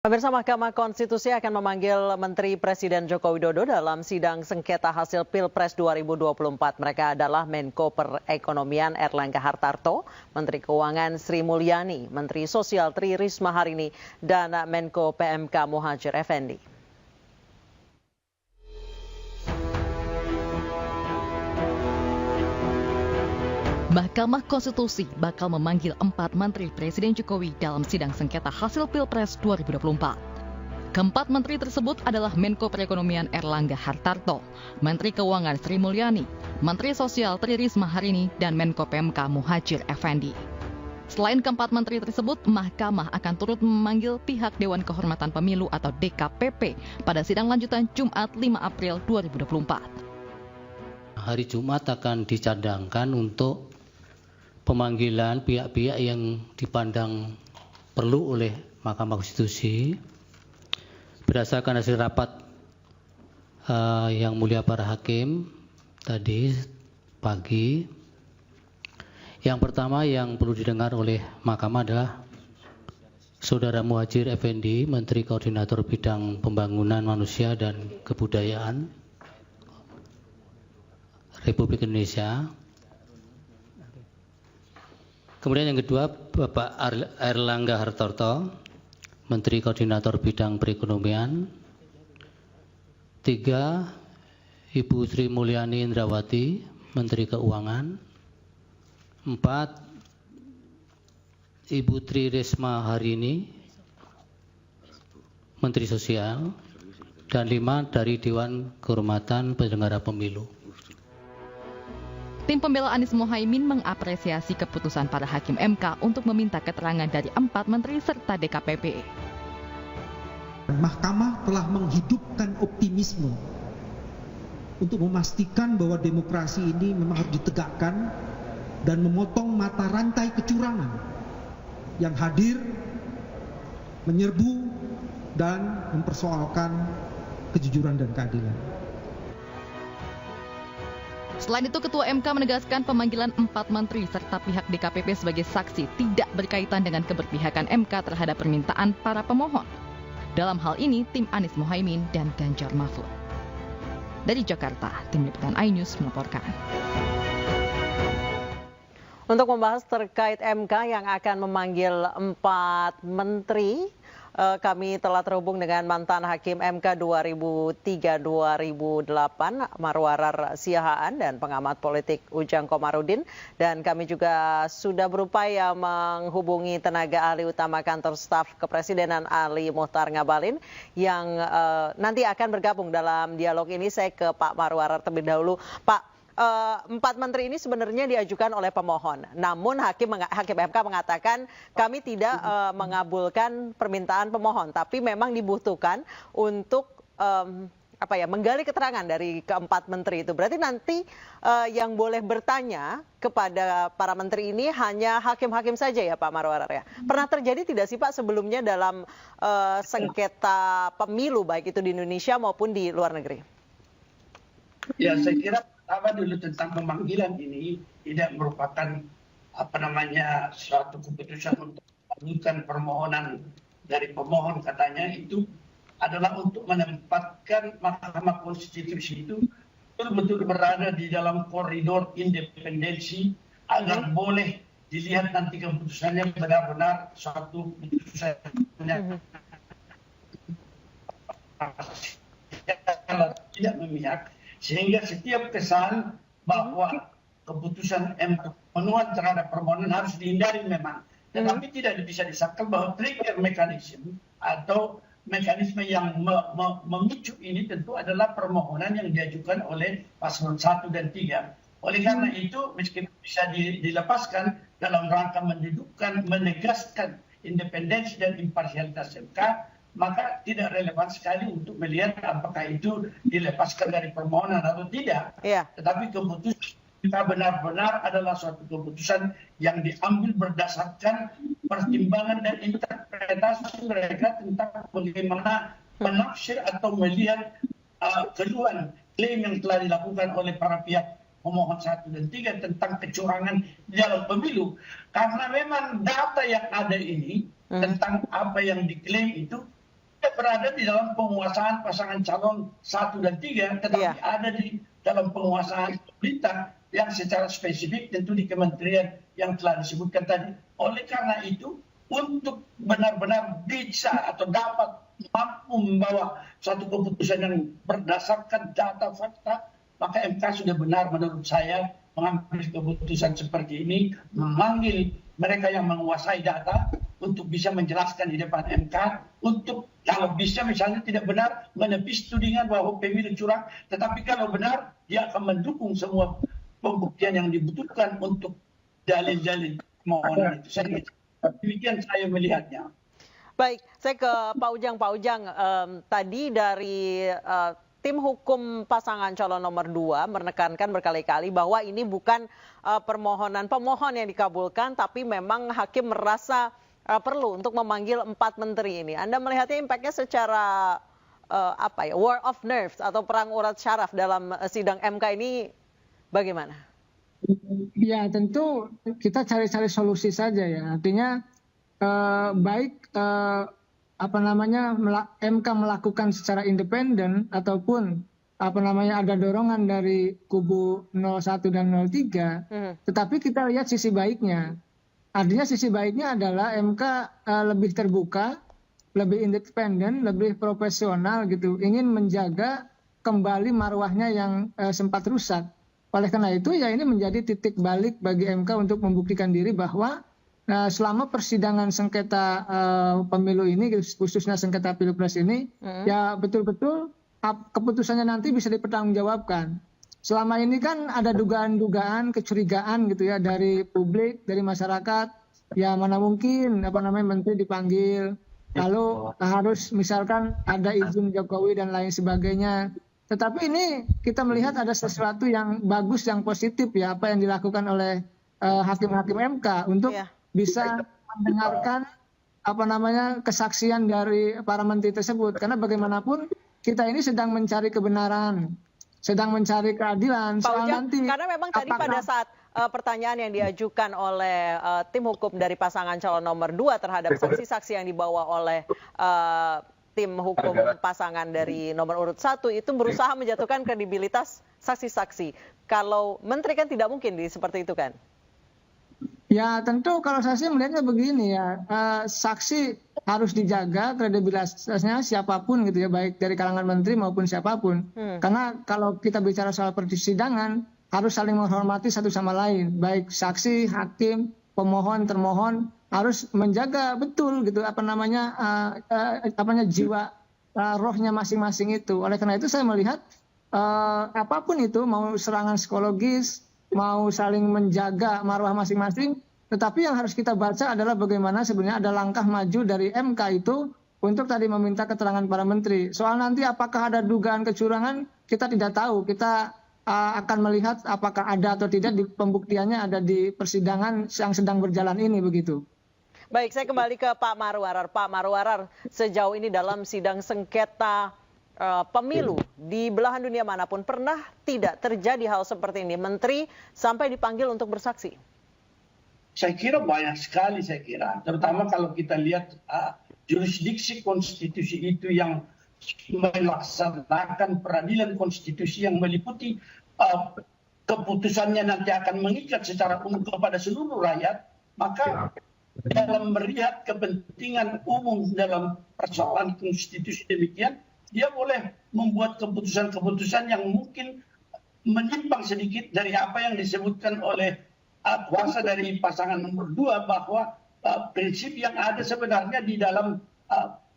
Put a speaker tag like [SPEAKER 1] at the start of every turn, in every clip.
[SPEAKER 1] Pemirsa, Mahkamah Konstitusi akan memanggil Menteri Presiden Joko Widodo dalam sidang sengketa hasil Pilpres 2024. Mereka adalah Menko Perekonomian Erlangga Hartarto, Menteri Keuangan Sri Mulyani, Menteri Sosial Tri Risma Harini, dan Menko PMK Muhadjir Effendi.
[SPEAKER 2] Mahkamah Konstitusi bakal memanggil 4 Menteri Presiden Jokowi dalam sidang sengketa hasil Pilpres 2024. Keempat menteri tersebut adalah Menko Perekonomian Erlangga Hartarto, Menteri Keuangan Sri Mulyani, Menteri Sosial Tri Risma Harini, dan Menko PMK Muhadjir Effendi. Selain keempat menteri tersebut, Mahkamah akan turut memanggil pihak Dewan Kehormatan Pemilu atau DKPP pada sidang lanjutan Jumat 5 April 2024.
[SPEAKER 3] Hari Jumat akan dicadangkan untuk pemanggilan pihak-pihak yang dipandang perlu oleh Mahkamah Konstitusi berdasarkan hasil rapat yang mulia para hakim tadi pagi. Yang pertama yang perlu didengar oleh Mahkamah adalah Saudara Muhadjir Effendi, Menteri Koordinator Bidang Pembangunan Manusia dan Kebudayaan Republik Indonesia. Kemudian yang kedua, Bapak Erlangga Hartarto, Menteri Koordinator Bidang Perekonomian. 3, Ibu Sri Mulyani Indrawati, Menteri Keuangan. 4, Ibu Tri Risma Harini, Menteri Sosial. Dan 5 dari Dewan Kehormatan Penyelenggara Pemilu.
[SPEAKER 2] Tim pembela Anies Mohaimin mengapresiasi keputusan para hakim MK untuk meminta keterangan dari 4 menteri serta DKPP.
[SPEAKER 4] Mahkamah telah menghidupkan optimisme untuk memastikan bahwa demokrasi ini memang harus ditegakkan dan memotong mata rantai kecurangan yang hadir, menyerbu, dan mempersoalkan kejujuran dan keadilan.
[SPEAKER 2] Selain itu, Ketua MK menegaskan pemanggilan 4 menteri serta pihak DKPP sebagai saksi tidak berkaitan dengan keberpihakan MK terhadap permintaan para pemohon. Dalam hal ini, tim Anies Mohaimin dan Ganjar Mahfud. Dari Jakarta, tim liputan iNews melaporkan.
[SPEAKER 1] Untuk membahas terkait MK yang akan memanggil 4 menteri, kami telah terhubung dengan mantan Hakim MK 2003-2008 Marwarar Siahaan dan pengamat politik Ujang Komarudin. Dan kami juga sudah berupaya menghubungi tenaga ahli utama kantor staf kepresidenan Ali Muhtar Ngabalin yang nanti akan bergabung dalam dialog ini. Saya ke Pak Marwarar terlebih dahulu. Pak, 4 menteri ini sebenarnya diajukan oleh pemohon. Namun Hakim MK mengatakan kami tidak mengabulkan permintaan pemohon, tapi memang dibutuhkan untuk menggali keterangan dari keempat menteri itu. Berarti nanti yang boleh bertanya kepada para menteri ini hanya hakim-hakim saja ya Pak Marwarar ya. Pernah terjadi tidak sih Pak sebelumnya dalam sengketa pemilu baik itu di Indonesia maupun di luar negeri?
[SPEAKER 5] Ya, saya kira dulu tentang pemanggilan ini tidak merupakan suatu keputusan untuk mengabulkan permohonan dari pemohon, katanya itu adalah untuk menempatkan Mahkamah Konstitusi itu betul-betul berada di dalam koridor independensi agar boleh dilihat nanti keputusannya benar-benar suatu keputusan yang tidak memihak. Sehingga setiap kesan bahwa keputusan MK pemenuhan terhadap permohonan harus dihindari memang. Tetapi tidak bisa disangkal bahwa trigger mekanisme atau mekanisme yang memicu ini tentu adalah permohonan yang diajukan oleh paslon 1 dan 3. Oleh karena itu, meskipun bisa dilepaskan dalam rangka mendudukkan, menegaskan independensi dan imparsialitas MK, maka tidak relevan sekali untuk melihat apakah itu dilepaskan dari permohonan atau tidak. Yeah. Tetapi keputusan kita benar-benar adalah suatu keputusan yang diambil berdasarkan pertimbangan dan interpretasi mereka tentang bagaimana menafsir atau melihat keluhan klaim yang telah dilakukan oleh para pihak pemohon 1 dan 3 tentang kecurangan di dalam pemilu. Karena memang data yang ada ini tentang apa yang diklaim itu berada di dalam penguasaan pasangan calon 1 dan 3, tetapi ada di dalam penguasaan pemerintah yang secara spesifik tentu di kementerian yang telah disebutkan tadi. Oleh karena itu, untuk benar-benar bisa atau dapat mampu membawa satu keputusan yang berdasarkan data fakta, maka MK sudah benar menurut saya mengambil keputusan seperti ini, memanggil mereka yang menguasai data untuk bisa menjelaskan di depan MK, untuk kalau bisa misalnya tidak benar menepis tudingan bahwa pemilu curang, tetapi kalau benar dia akan mendukung semua pembuktian yang dibutuhkan untuk dalil-dalil permohonan itu. Demikian saya melihatnya.
[SPEAKER 1] Baik, saya ke Pak Ujang. Pak Ujang, tadi dari tim hukum pasangan calon nomor 2 menekankan berkali-kali bahwa ini bukan permohonan pemohon yang dikabulkan, tapi memang hakim merasa perlu untuk memanggil 4 menteri ini. Anda melihatnya impactnya secara war of nerves atau perang urat syaraf dalam sidang MK ini bagaimana?
[SPEAKER 6] Ya tentu kita cari-cari solusi saja ya. Artinya baik MK melakukan secara independen ataupun ada dorongan dari kubu 01 dan 03, tetapi kita lihat sisi baiknya. Artinya sisi baiknya adalah MK lebih terbuka, lebih independen, lebih profesional gitu, ingin menjaga kembali marwahnya yang sempat rusak. Oleh karena itu ya ini menjadi titik balik bagi MK untuk membuktikan diri bahwa selama persidangan sengketa pemilu ini, khususnya sengketa pilpres ini, ya betul-betul keputusannya nanti bisa dipertanggungjawabkan. Selama ini kan ada dugaan-dugaan, kecurigaan gitu ya dari publik, dari masyarakat, ya mana mungkin menteri dipanggil, lalu harus misalkan ada izin Jokowi dan lain sebagainya. Tetapi ini kita melihat ada sesuatu yang bagus, yang positif ya, apa yang dilakukan oleh hakim-hakim MK untuk bisa mendengarkan kesaksian dari para menteri tersebut. Karena bagaimanapun kita ini sedang mencari kebenaran, sedang mencari keadilan.
[SPEAKER 1] Pak Ujang, karena memang tadi pada saat pertanyaan yang diajukan oleh tim hukum dari pasangan calon nomor 2 terhadap saksi-saksi yang dibawa oleh tim hukum pasangan dari nomor urut 1 itu berusaha menjatuhkan kredibilitas saksi-saksi. Kalau menteri kan tidak mungkin seperti itu kan?
[SPEAKER 6] Ya tentu kalau saya sih melihatnya begini ya, saksi harus dijaga kredibilitasnya siapapun gitu ya, baik dari kalangan menteri maupun siapapun. Karena kalau kita bicara soal persidangan harus saling menghormati satu sama lain, baik saksi, hakim, pemohon, termohon harus menjaga betul gitu jiwa rohnya masing-masing itu. Oleh karena itu saya melihat apapun itu, mau serangan psikologis, mau saling menjaga marwah masing-masing, tetapi yang harus kita baca adalah bagaimana sebenarnya ada langkah maju dari MK itu untuk tadi meminta keterangan para menteri. Soal nanti apakah ada dugaan kecurangan, kita tidak tahu. Kita akan melihat apakah ada atau tidak di pembuktiannya ada di persidangan yang sedang berjalan ini begitu.
[SPEAKER 1] Baik, saya kembali ke Pak Marwarar. Pak Marwarar, sejauh ini dalam sidang sengketa pemilu di belahan dunia manapun pernah tidak terjadi hal seperti ini? Menteri sampai dipanggil untuk bersaksi?
[SPEAKER 5] Saya kira banyak sekali, terutama kalau kita lihat jurisdiksi konstitusi itu yang melaksanakan peradilan konstitusi yang meliputi keputusannya nanti akan mengikat secara umum kepada seluruh rakyat, maka dalam melihat kepentingan umum dalam persoalan konstitusi demikian, dia boleh membuat keputusan-keputusan yang mungkin menyimpang sedikit dari apa yang disebutkan oleh kuasa dari pasangan nomor 2, bahwa prinsip yang ada sebenarnya di dalam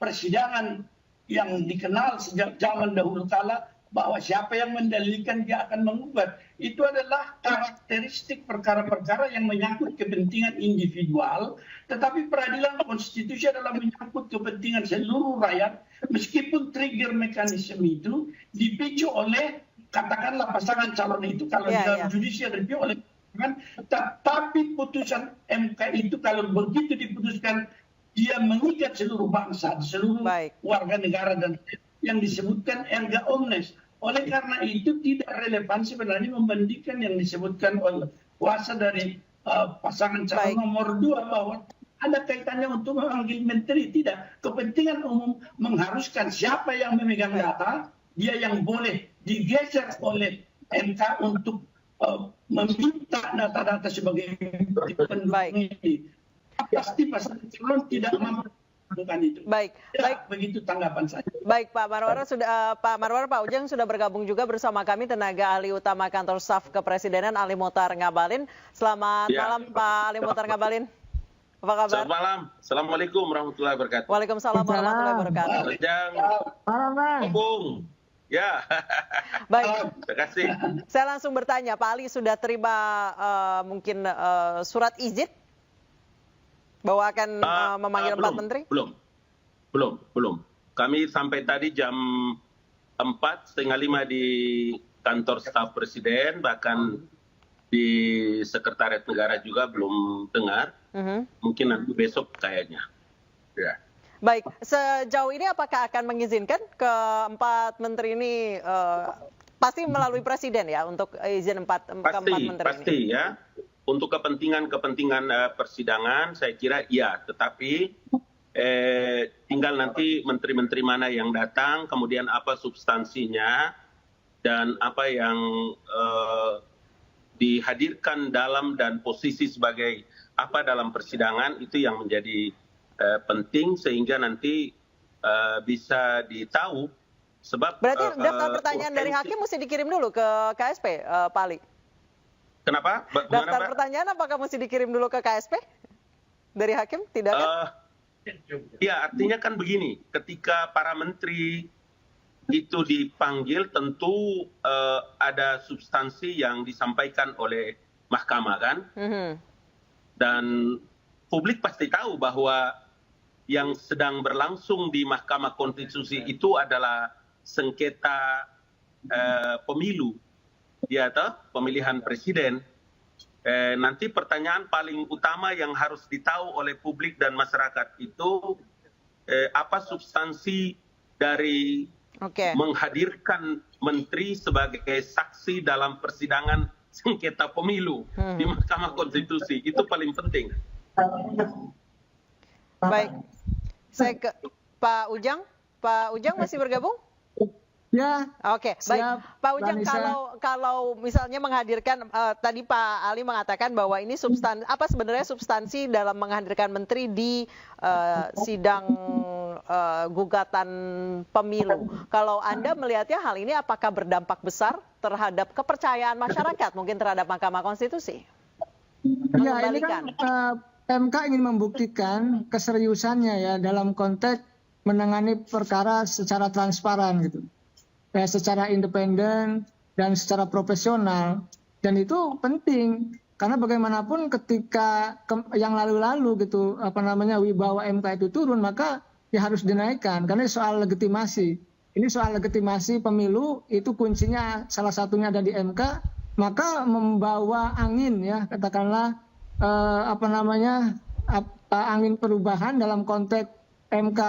[SPEAKER 5] persidangan yang dikenal sejak zaman dahulu kala, bahwa siapa yang mendalilkan dia akan menggugat. Itu adalah karakteristik perkara-perkara yang menyangkut kepentingan individual, tetapi peradilan konstitusi adalah menyangkut kepentingan seluruh rakyat, meskipun trigger mekanisme itu dipicu oleh katakanlah pasangan calon itu, kalau dalam judicial review oleh pasangan, tapi putusan MK itu kalau begitu diputuskan, dia mengikat seluruh bangsa, seluruh warga negara, dan yang disebutkan erga omnes. Oleh karena itu tidak relevan sebenarnya membandingkan yang disebutkan oleh kuasa dari pasangan calon nomor 2 bahwa ada kaitannya untuk memanggil menteri. Tidak. Kepentingan umum mengharuskan siapa yang memegang data, dia yang boleh digeser oleh MK untuk meminta data-data sebagai pendukung ini. Pasti pasangan calon tidak mampu melakukan itu.
[SPEAKER 1] Baik,
[SPEAKER 5] begitu tanggapan saya.
[SPEAKER 1] Baik, Pak Marwara Pak Ujang sudah bergabung juga bersama kami, tenaga ahli utama Kantor Staf Kepresidenan Ali Mohtar Ngabalin. Selamat malam Pak Ali Mohtar Ngabalin. Apa kabar?
[SPEAKER 7] Selamat malam. Assalamualaikum warahmatullahi wabarakatuh.
[SPEAKER 1] Waalaikumsalam warahmatullahi wabarakatuh.
[SPEAKER 7] Pak Ujang. Bung. Ya.
[SPEAKER 1] Baik.
[SPEAKER 7] Terima kasih.
[SPEAKER 1] Saya langsung bertanya, Pak Ali sudah terima mungkin surat izin bahwa akan memanggil 4 menteri?
[SPEAKER 7] Belum. Kami sampai tadi jam 4:30 di kantor staf presiden, bahkan di sekretariat negara juga belum dengar. Mungkin nanti besok kayaknya. Ya.
[SPEAKER 1] Baik, sejauh ini apakah akan mengizinkan ke 4 menteri ini pasti melalui presiden ya untuk izin ke 4 menteri ini?
[SPEAKER 7] Pasti ya. Untuk kepentingan persidangan saya kira iya, tetapi tinggal nanti menteri-menteri mana yang datang, kemudian apa substansinya, dan apa yang dihadirkan dalam dan posisi sebagai apa dalam persidangan, itu yang menjadi penting sehingga nanti bisa ditahu. Sebab
[SPEAKER 1] berarti daftar pertanyaan dari hakim mesti dikirim dulu ke KSP, Pak Ali?
[SPEAKER 7] Kenapa?
[SPEAKER 1] Daftar pertanyaan apakah mesti dikirim dulu ke KSP dari hakim? Tidak kan?
[SPEAKER 7] Ya, artinya kan begini, ketika para menteri itu dipanggil tentu ada substansi yang disampaikan oleh mahkamah kan? Dan publik pasti tahu bahwa yang sedang berlangsung di Mahkamah Konstitusi itu adalah sengketa pemilu. Ya, pemilihan presiden. Nanti pertanyaan paling utama yang harus ditahu oleh publik dan masyarakat itu apa substansi dari menghadirkan menteri sebagai saksi dalam persidangan sengketa pemilu di Mahkamah Konstitusi. Itu paling penting.
[SPEAKER 1] Baik, saya ke Pak Ujang. Pak Ujang masih bergabung?
[SPEAKER 6] Ya.
[SPEAKER 1] Oke, baik. Pak Ujang, kalau misalnya menghadirkan tadi Pak Ali mengatakan bahwa ini apa sebenarnya substansi dalam menghadirkan menteri di sidang gugatan pemilu. Kalau Anda melihatnya hal ini apakah berdampak besar terhadap kepercayaan masyarakat mungkin terhadap Mahkamah Konstitusi?
[SPEAKER 6] Ya, ini kan MK ingin membuktikan keseriusannya ya dalam konteks menangani perkara secara transparan gitu. Ya, secara independen dan secara profesional, dan itu penting karena bagaimanapun ketika yang lalu-lalu gitu wibawa MK itu turun, maka ya harus dinaikkan karena soal legitimasi. Ini soal legitimasi pemilu, itu kuncinya salah satunya ada di MK, maka membawa angin ya katakanlah angin perubahan dalam konteks MK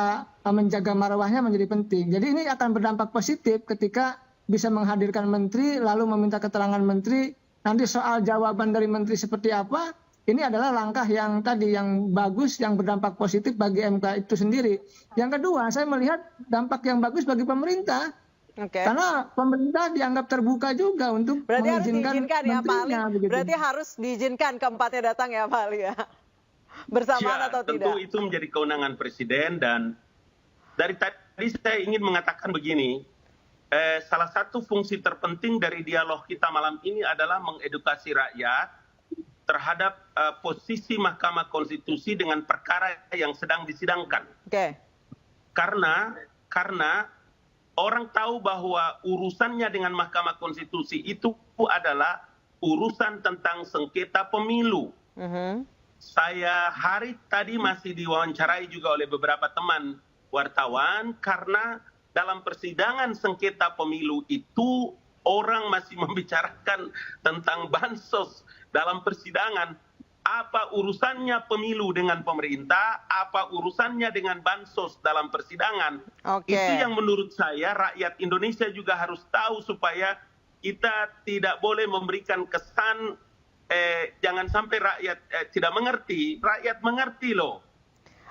[SPEAKER 6] menjaga marwahnya menjadi penting. Jadi ini akan berdampak positif ketika bisa menghadirkan menteri, lalu meminta keterangan menteri. Nanti soal jawaban dari menteri seperti apa, ini adalah langkah yang tadi yang bagus, yang berdampak positif bagi MK itu sendiri. Yang kedua, saya melihat dampak yang bagus bagi pemerintah. Karena pemerintah dianggap terbuka juga untuk mengizinkan menterinya.
[SPEAKER 1] Ya, berarti harus diizinkan keempatnya datang ya Pak Ali ya? Bersamaan atau tidak?
[SPEAKER 7] Tentu itu menjadi kewenangan presiden, dan dari tadi saya ingin mengatakan begini, salah satu fungsi terpenting dari dialog kita malam ini adalah mengedukasi rakyat terhadap posisi Mahkamah Konstitusi dengan perkara yang sedang disidangkan. Karena orang tahu bahwa urusannya dengan Mahkamah Konstitusi itu adalah urusan tentang sengketa pemilu. Saya hari tadi masih diwawancarai juga oleh beberapa teman wartawan karena dalam persidangan sengketa pemilu itu orang masih membicarakan tentang bansos dalam persidangan. Apa urusannya pemilu dengan pemerintah, apa urusannya dengan bansos dalam persidangan. Itu yang menurut saya rakyat Indonesia juga harus tahu supaya kita tidak boleh memberikan kesan jangan sampai rakyat tidak mengerti. Rakyat mengerti loh.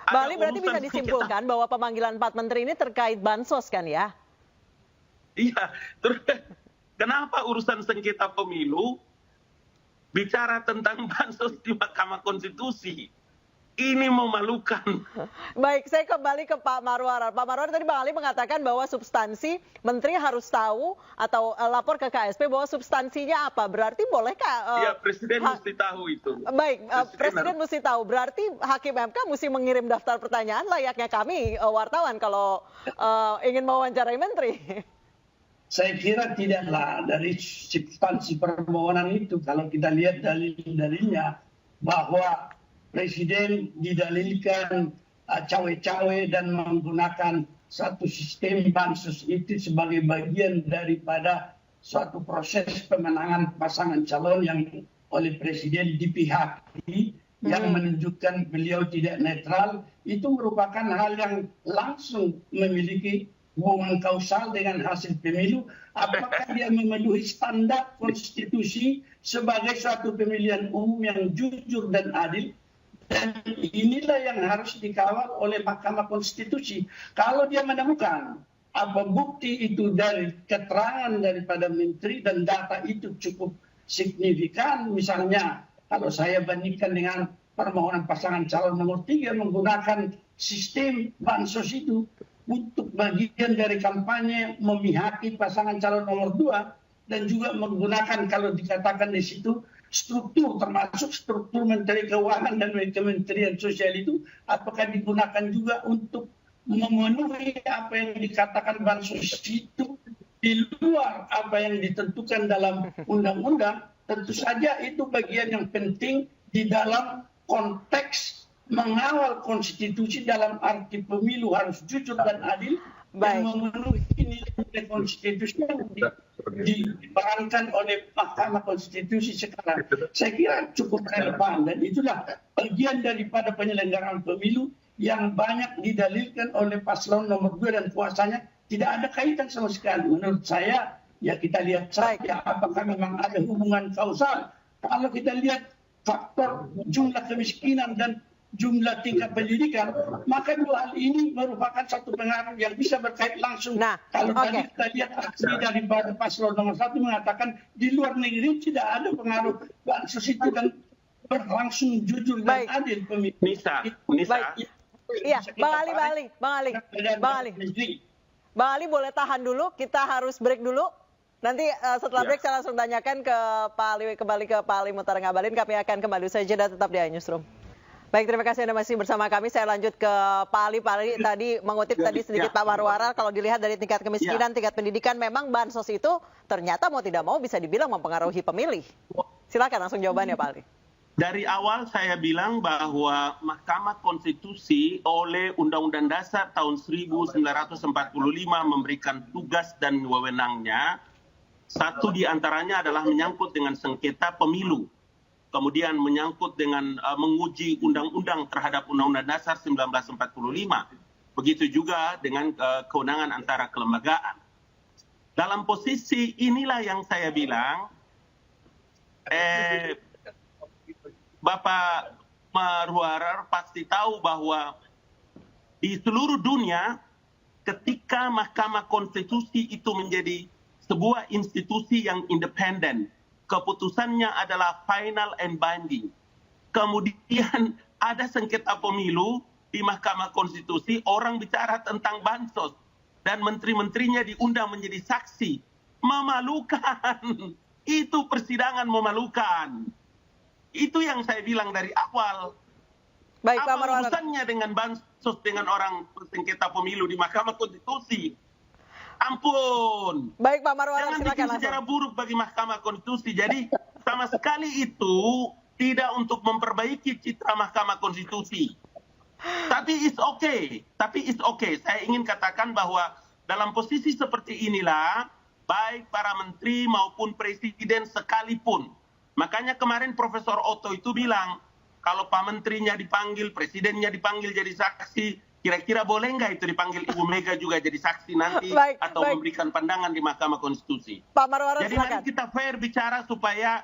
[SPEAKER 1] Bang Ali, berarti bisa disimpulkan bahwa pemanggilan 4 menteri ini terkait bansos kan ya?
[SPEAKER 7] Iya, terus kenapa urusan sengketa pemilu bicara tentang bansos di Mahkamah Konstitusi? Ini memalukan.
[SPEAKER 1] Baik, saya kembali ke Pak Marwarar. Pak Marwarar, tadi Bang Ali mengatakan bahwa substansi menteri harus tahu atau lapor ke KSP bahwa substansinya apa. Berarti bolehkah?
[SPEAKER 7] Ya, Presiden mesti tahu itu.
[SPEAKER 1] Baik, Presiden mesti tahu. Berarti Hakim MK mesti mengirim daftar pertanyaan layaknya kami wartawan kalau ingin mewawancarai menteri.
[SPEAKER 5] Saya kira tidaklah dari substansi permohonan itu. Kalau kita lihat dalil-dalilnya bahwa Presiden didalilkan cawe-cawe dan menggunakan satu sistem bansos itu sebagai bagian daripada suatu proses pemenangan pasangan calon yang oleh Presiden dipihaki, yang menunjukkan beliau tidak netral. Itu merupakan hal yang langsung memiliki hubungan kausal dengan hasil pemilu. Apakah dia memenuhi standar konstitusi sebagai suatu pemilihan umum yang jujur dan adil? Dan inilah yang harus dikawal oleh Mahkamah Konstitusi. Kalau dia menemukan apa bukti itu dari keterangan daripada menteri dan data itu cukup signifikan, misalnya kalau saya bandingkan dengan permohonan pasangan calon nomor 3 menggunakan sistem bansos itu untuk bagian dari kampanye memihaki pasangan calon nomor 2 dan juga menggunakan kalau dikatakan di situ struktur termasuk struktur Menteri Keuangan dan Kementerian Sosial itu apakah digunakan juga untuk memenuhi apa yang dikatakan bansos itu di luar apa yang ditentukan dalam undang-undang. Tentu saja itu bagian yang penting di dalam konteks mengawal konstitusi dalam arti pemilu harus jujur dan adil dan memenuhi nilai konstitusi yang diperankan oleh Mahkamah Konstitusi sekarang. Saya kira cukup relevan dan itulah bagian daripada penyelenggaraan pemilu yang banyak didalilkan oleh paslon nomor 2 dan kuasanya tidak ada kaitan sama sekali. Menurut saya ya kita lihat saja apakah memang ada hubungan kausal. Kalau kita lihat faktor jumlah kemiskinan dan jumlah tingkat pendidikan, maka dua hal ini merupakan satu pengaruh yang bisa berkait langsung. Kalau tadi kita lihat asli daripada paslon nomor 1 mengatakan di luar negeri tidak ada pengaruh bansos itu dan berlangsung jujur dan adil pemilu.
[SPEAKER 1] Iya, Bang Ali boleh tahan dulu, kita harus break dulu. Nanti setelah break saya langsung tanyakan ke Pak Ali, kembali ke Pak Ali Muhtar Ngabalin. Kami akan kembali saja dan tetap di iNewsroom. Baik, terima kasih Anda masih bersama kami. Saya lanjut ke Pak Ali. Pak Ali tadi mengutip tadi sedikit Pak Marwarar, kalau dilihat dari tingkat kemiskinan, tingkat pendidikan, memang bansos itu ternyata mau tidak mau bisa dibilang mempengaruhi pemilih. Silakan langsung jawabannya Pak Ali.
[SPEAKER 7] Dari awal saya bilang bahwa Mahkamah Konstitusi oleh Undang-Undang Dasar tahun 1945 memberikan tugas dan wewenangnya. Satu di antaranya adalah menyangkut dengan sengketa pemilu. Kemudian menyangkut dengan menguji undang-undang terhadap Undang-Undang Dasar 1945. Begitu juga dengan kewenangan antara kelembagaan. Dalam posisi inilah yang saya bilang, Bapak Marwarar pasti tahu bahwa di seluruh dunia ketika Mahkamah Konstitusi itu menjadi sebuah institusi yang independen, keputusannya adalah final and binding. Kemudian ada sengketa pemilu di Mahkamah Konstitusi, orang bicara tentang bansos dan menteri-menterinya diundang menjadi saksi. Memalukan. Itu persidangan memalukan. Itu yang saya bilang dari awal.
[SPEAKER 1] Baik,
[SPEAKER 7] apa urusannya dengan bansos dengan orang sengketa pemilu di Mahkamah Konstitusi? Ampun.
[SPEAKER 1] Baik Pak Marwarar,
[SPEAKER 7] jangan
[SPEAKER 1] silakan
[SPEAKER 7] bikin sejarah buruk bagi Mahkamah Konstitusi. Jadi sama sekali itu tidak untuk memperbaiki citra Mahkamah Konstitusi. Tapi it's okay. Saya ingin katakan bahwa dalam posisi seperti inilah, baik para menteri maupun presiden sekalipun. Makanya kemarin Profesor Otto itu bilang, kalau Pak Menterinya dipanggil, Presidennya dipanggil jadi saksi, kira-kira boleh nggak itu dipanggil Ibu Mega juga jadi saksi nanti memberikan pandangan di Mahkamah Konstitusi.
[SPEAKER 1] Pak Marwarar,
[SPEAKER 7] jadi
[SPEAKER 1] silakan.
[SPEAKER 7] mari kita fair bicara supaya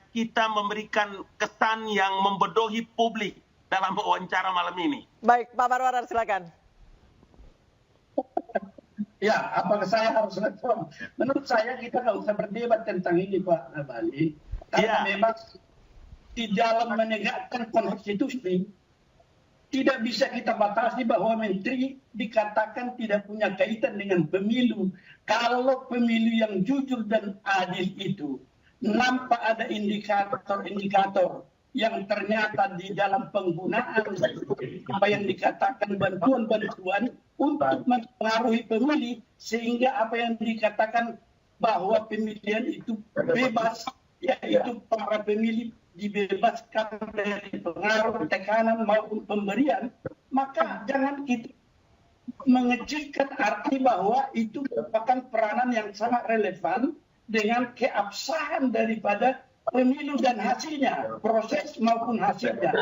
[SPEAKER 7] kita memberikan kesan yang membodohi publik dalam wawancara malam ini.
[SPEAKER 1] Baik, Pak Marwarar silakan.
[SPEAKER 5] Ya, apakah saya harus respon? Menurut saya kita nggak usah berdebat tentang ini, Pak Bali. Karena memang di dalam menegakkan konstitusi tidak bisa kita batasi bahwa menteri dikatakan tidak punya kaitan dengan pemilu. Kalau pemilu yang jujur dan adil itu nampak ada indikator-indikator yang ternyata di dalam penggunaan apa yang dikatakan bantuan-bantuan untuk mempengaruhi pemilih, sehingga apa yang dikatakan bahwa pemilihan itu bebas, yaitu para pemilih dibebaskan dari pengaruh tekanan maupun pemberian, maka jangan kita mengecilkan arti bahwa itu merupakan peranan yang sangat relevan dengan keabsahan daripada pemilu dan hasilnya, proses maupun hasilnya.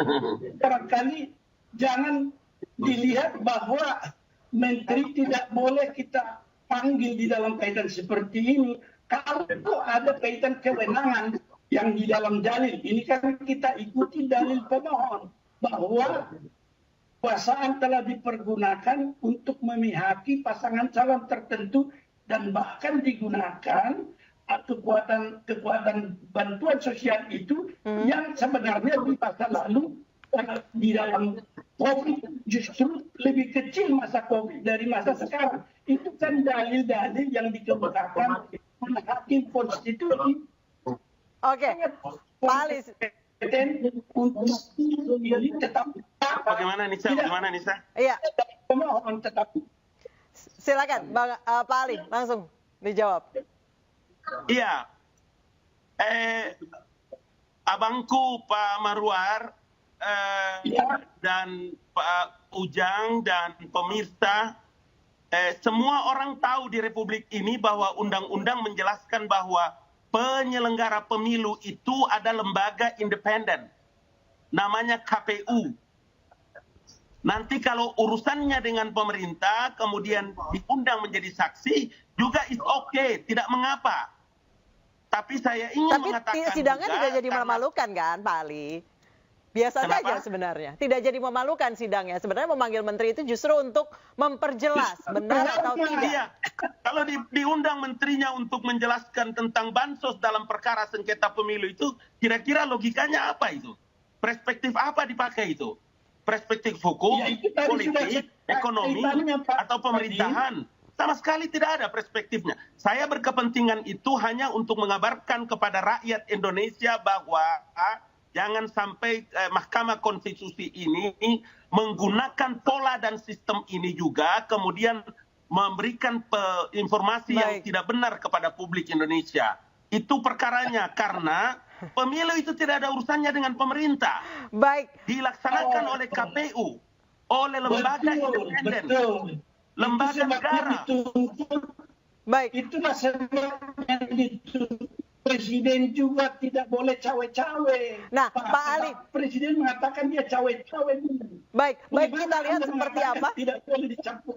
[SPEAKER 5] Barangkali jangan dilihat bahwa menteri tidak boleh kita panggil di dalam kaitan seperti ini. Kalau ada kaitan kewenangan yang di dalam dalil, ini kan kita ikuti dalil pemohon bahwa kekuasaan telah dipergunakan untuk memihaki pasangan calon tertentu dan bahkan digunakan kekuatan bantuan sosial itu yang sebenarnya di masa lalu di dalam COVID justru lebih kecil masa COVID dari masa sekarang. Itu kan dalil-dalil yang dikemukakan oleh hakim konstitusi.
[SPEAKER 1] Oke, Pak Ali.
[SPEAKER 7] Bagaimana Nisa?
[SPEAKER 1] Iya.
[SPEAKER 5] Pemohon tetap.
[SPEAKER 1] Silakan, Pak Ali, langsung dijawab.
[SPEAKER 7] Iya, abangku Pak Marwar dan Pak Ujang dan pemirsa, semua orang tahu di Republik ini bahwa undang-undang menjelaskan bahwa penyelenggara pemilu itu ada lembaga independen, namanya KPU. Nanti kalau urusannya dengan pemerintah, kemudian diundang menjadi saksi, juga is okay, tidak mengapa. Tapi saya ingin mengatakan
[SPEAKER 1] sidangnya
[SPEAKER 7] juga,
[SPEAKER 1] tidak jadi memalukan kan, Pak Ali? Biasa saja sebenarnya. Tidak jadi memalukan sidangnya. Sebenarnya memanggil menteri itu justru untuk memperjelas benar atau tidak.
[SPEAKER 7] Iya. Kalau diundang menterinya untuk menjelaskan tentang bansos dalam perkara sengketa pemilu itu, kira-kira logikanya apa itu? Perspektif apa dipakai itu? Perspektif hukum, politik, ekonomi, atau pemerintahan? Sama sekali tidak ada perspektifnya. Saya berkepentingan itu hanya untuk mengabarkan kepada rakyat Indonesia bahwa jangan sampai Mahkamah Konstitusi ini menggunakan pola dan sistem ini juga kemudian memberikan informasi yang tidak benar kepada publik Indonesia. Itu perkaranya, karena pemilu itu tidak ada urusannya dengan pemerintah.
[SPEAKER 1] Baik.
[SPEAKER 7] Dilaksanakan oleh KPU, oleh lembaga independen. Lembaga negara.
[SPEAKER 5] Baik. Itulah sebabnya dituntut presiden juga tidak boleh cawe-cawe.
[SPEAKER 1] Nah, Pak Ali,
[SPEAKER 5] presiden mengatakan dia cawe-cawe.
[SPEAKER 1] Baik kita lihat seperti apa.
[SPEAKER 5] Tidak boleh dicampur.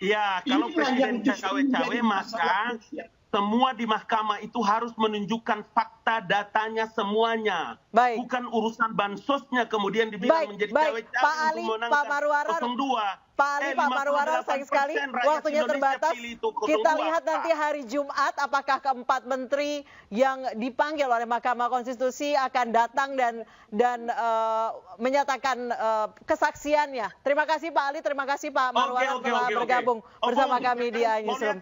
[SPEAKER 7] Ya, kalau presiden cawe-cawe maka semua di mahkamah itu harus menunjukkan fakta datanya semuanya.
[SPEAKER 1] Baik.
[SPEAKER 7] Bukan urusan bansosnya kemudian dibilang menjadi cawe-cawe
[SPEAKER 1] Pak Ali, Pak Marwarar.
[SPEAKER 7] 02.
[SPEAKER 1] Pak Ali, Pak Marwarar, sayang sekali waktunya terbatas. Kita lihat nanti hari Jumat apakah keempat menteri yang dipanggil oleh Mahkamah Konstitusi akan datang dan menyatakan kesaksiannya. Terima kasih Pak Ali, terima kasih Pak Marwarar telah bergabung bersama kami di iNewsroom.